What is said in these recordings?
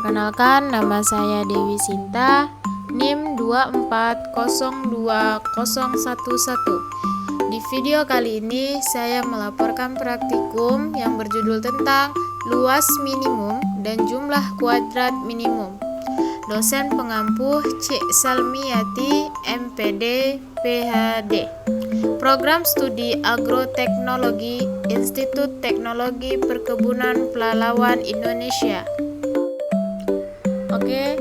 Perkenalkan, nama saya Dewi Sinta, NIM 2402011. Di video kali ini, saya melaporkan praktikum yang berjudul tentang luas minimum dan jumlah kuadrat minimum. Dosen pengampu Cik Salmiati, MPD, PhD. Program Studi Agroteknologi, Institut Teknologi Perkebunan Pelalawan Indonesia. Oke,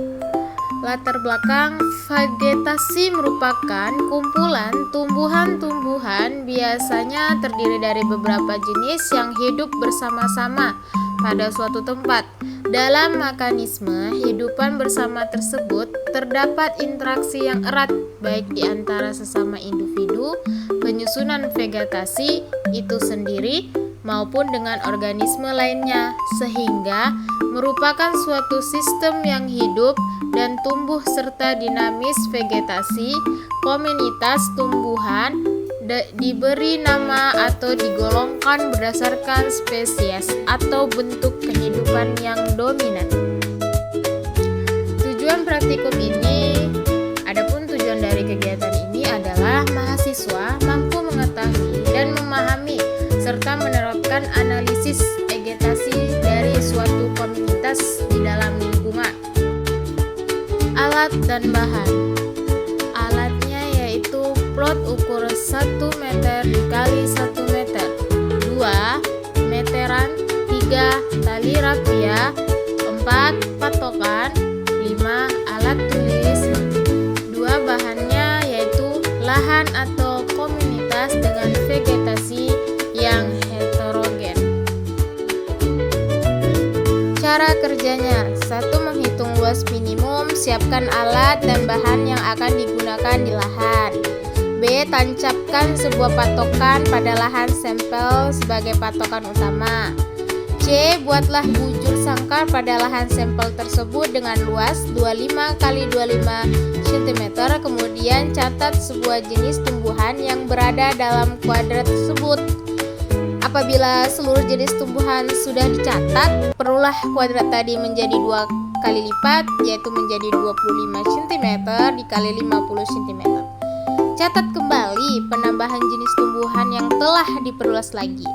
latar belakang vegetasi merupakan kumpulan tumbuhan-tumbuhan biasanya terdiri dari beberapa jenis yang hidup bersama-sama pada suatu tempat. Dalam mekanisme hidupan bersama tersebut terdapat interaksi yang erat baik di antara sesama individu, penyusunan vegetasi itu sendiri maupun dengan organisme lainnya, sehingga merupakan suatu sistem yang hidup dan tumbuh serta dinamis. Vegetasi komunitas tumbuhan diberi nama atau digolongkan berdasarkan spesies atau bentuk kehidupan yang dominan. Tujuan praktikum ini, adapun tujuan dari kegiatan ini adalah mahasiswa mampu mengetahui dan memahami serta menerapkan analisis vegetasi dari suatu komunitas di dalam lingkungan. Alat dan bahan. Alatnya yaitu plot ukur 1 meter dikali 1 meter, 2 meteran, 3 tali rapia, 4 patokan, 5 alat tulis. 2 bahannya yaitu lahan atau komunitas dengan vegetasi yang heterogen. Cara kerjanya: 1. Menghitung luas minimum, siapkan alat dan bahan yang akan digunakan di lahan. B. Tancapkan sebuah patokan pada lahan sampel sebagai patokan utama. C. Buatlah bujur sangkar pada lahan sampel tersebut dengan luas 25 x 25 cm. Kemudian catat sebuah jenis tumbuhan yang berada dalam kuadrat tersebut. Apabila seluruh jenis tumbuhan sudah dicatat, perlulah kuadrat tadi menjadi 2 kali lipat, yaitu menjadi 25 cm dikali 50 cm. Catat kembali penambahan jenis tumbuhan yang telah diperluas lagi.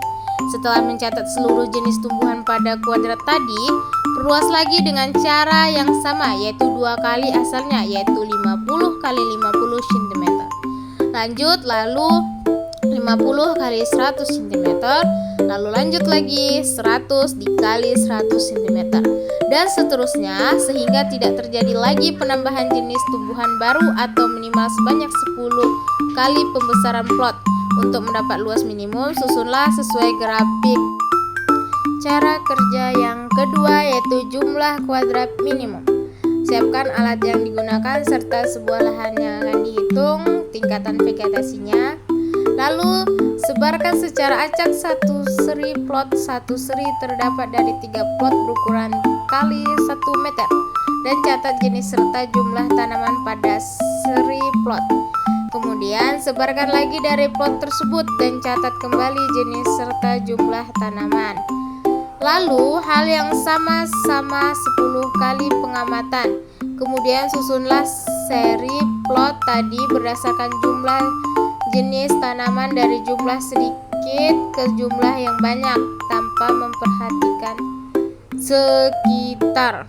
Setelah mencatat seluruh jenis tumbuhan pada kuadrat tadi, perluas lagi dengan cara yang sama, yaitu 2 kali asalnya, yaitu 50 x 50 cm. Lanjut, lalu 50 x 100 cm, lalu lanjut lagi 100 dikali 100 cm, dan seterusnya sehingga tidak terjadi lagi penambahan jenis tumbuhan baru atau minimal sebanyak 10 kali pembesaran plot. Untuk mendapat luas minimum, susunlah sesuai grafik. Cara kerja yang kedua yaitu jumlah kuadrat minimum. Siapkan alat yang digunakan serta sebuah lahan yang akan dihitung tingkatan vegetasinya. Lalu sebarkan secara acak satu seri plot. Satu seri terdapat dari 3 plot berukuran kali 1 meter, dan catat jenis serta jumlah tanaman pada seri plot. Kemudian sebarkan lagi dari plot tersebut dan catat kembali jenis serta jumlah tanaman. Lalu hal yang sama 10 kali pengamatan. Kemudian susunlah seri plot tadi berdasarkan jumlah jenis tanaman dari jumlah sedikit ke jumlah yang banyak tanpa memperhatikan sekitar.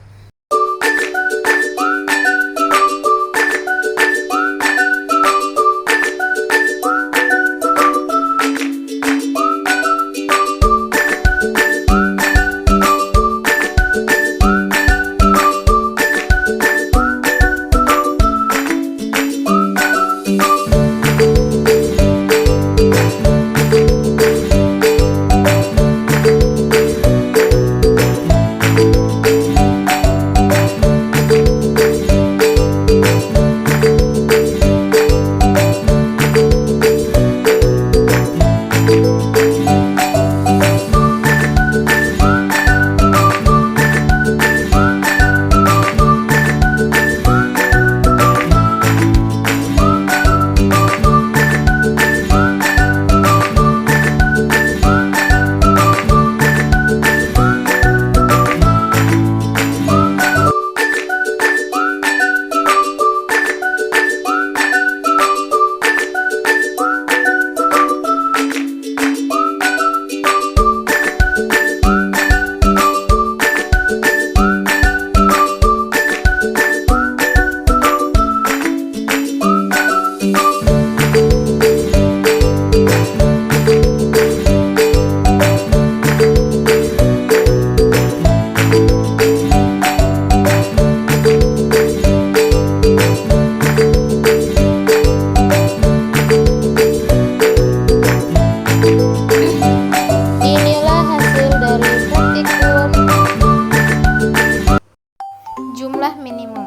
Jumlah minimum.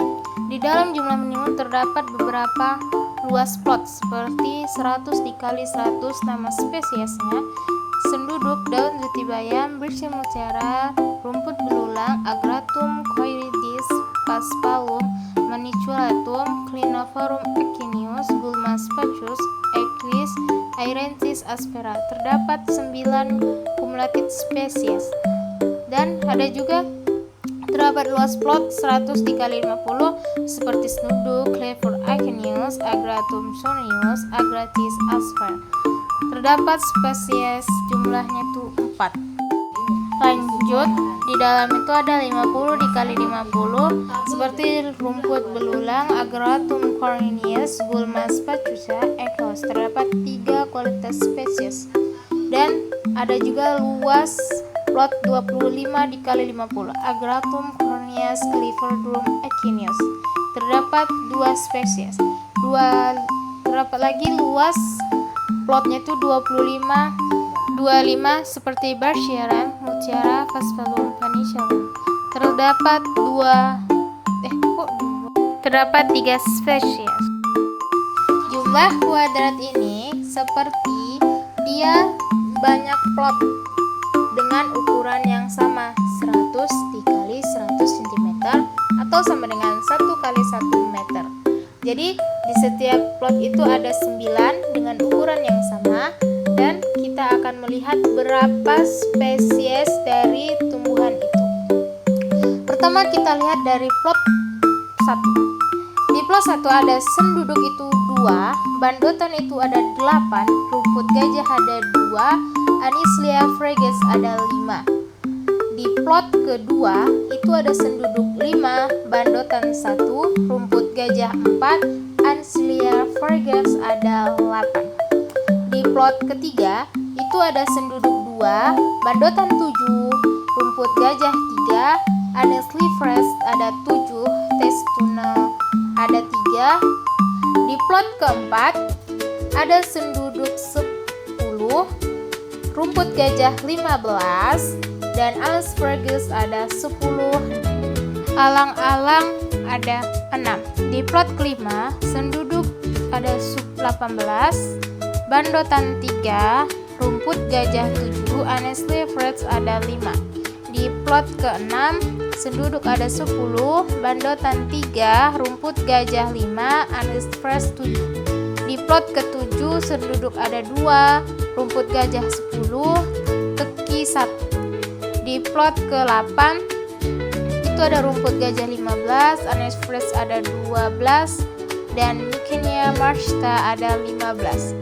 Di dalam jumlah minimum terdapat beberapa luas plot seperti 100 dikali 100 nama spesiesnya, senduduk, daun jati bayam, bersih mutiara, rumput belulang, Agratum coiridis, Paspalum, Maniculatum, Clinoforum echinius, Gulma spatius, Equis, Airensis aspera. Terdapat 9 kumulatif spesies. Dan ada juga terdapat luas plot 100 dikali 50 seperti senduduk, Clever echinius, Agratum sonius, Agratis aspera. Terdapat spesies jumlahnya itu 4. Lanjut, di dalam itu ada 50 dikali 50 seperti rumput belulang, Agratum cornelius, Gulma spatiusa, Equus. Terdapat 3 kualitas spesies. Dan ada juga luas plot 25 dikali 50 Agratum cornelius, Cliverdrum echinius. Terdapat 2 spesies. Terdapat lagi luas plotnya itu 25 seperti Berchiaram, Mutiara, Paspalum, Panicellum. Terdapat 3 spesies. Jumlah kuadrat ini seperti dia banyak plot dengan ukuran yang sama, 100 dikali 100 cm atau sama dengan 1 kali 1 meter. Jadi di setiap plot itu ada 9 dengan ukuran yang sama, dan kita akan melihat berapa spesies dari tumbuhan itu. Pertama kita lihat dari plot 1. Di plot 1 ada senduduk itu 2, bandotan itu ada 8, rumput gajah ada 2, Anislia fragilis ada 5. Di plot kedua itu ada senduduk 5, bandotan 1, rumput gajah 4, Anislia fragilis ada 8. Di plot ketiga itu ada senduduk 2, bandotan 7, rumput gajah 3, Anisliferes ada 7, Testuna ada 3. Di plot keempat ada senduduk 10, rumput gajah 15, dan Anisfragius ada 10, alang-alang ada 6. Di plot kelima senduduk ada 18, bandotan 3, rumput gajah 7, Anisliferes ada 5. Di plot ke-6 senduduk ada 10, bandotan 3, rumput gajah 5, Anisfragius 7. Di plot ke-7 senduduk ada 2, rumput gajah 10, teki 1. Di plot ke-8 itu ada rumput gajah 15, Anisfragius ada 12, dan Micenia marshta ada 15.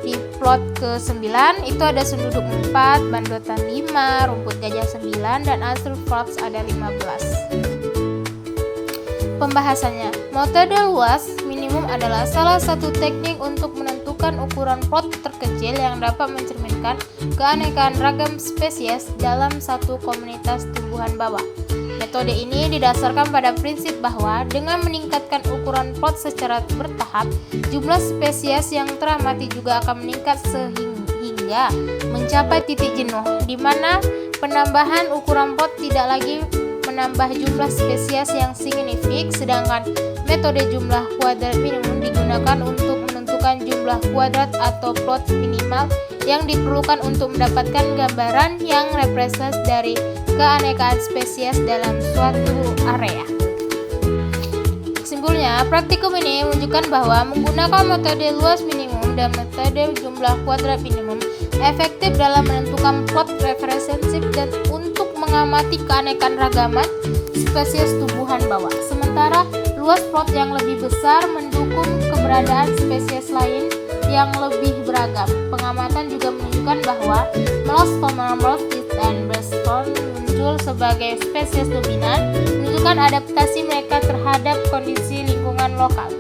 Di plot ke-9 itu ada senduduk 4, bandotan 5, rumput gajah 9, dan Anisfragius ada 15. Pembahasannya, metode luas minimum adalah salah satu teknik untuk menentukan ukuran plot terkecil yang dapat mencerminkan keanekaan ragam spesies dalam satu komunitas tumbuhan bawah. Metode ini didasarkan pada prinsip bahwa dengan meningkatkan ukuran plot secara bertahap, jumlah spesies yang teramati juga akan meningkat sehingga mencapai titik jenuh, di mana penambahan ukuran plot tidak lagi menambah jumlah spesies yang signifik, sedangkan metode jumlah kuadrat minimum digunakan untuk menentukan jumlah kuadrat atau plot minimal yang diperlukan untuk mendapatkan gambaran yang representasi dari keanekaan spesies dalam suatu area. Kesimpulannya, praktikum ini menunjukkan bahwa menggunakan metode luas minimum dan metode jumlah kuadrat minimum efektif dalam menentukan plot representatif dan untuk mengamati keanekan ragaman spesies tumbuhan bawah. Sementara luas plot yang lebih besar mendukung keberadaan spesies lain yang lebih beragam. Pengamatan juga menunjukkan bahwa Melasthoma moltis dan Breaststorm muncul sebagai spesies dominan, menunjukkan adaptasi mereka terhadap kondisi lingkungan lokal.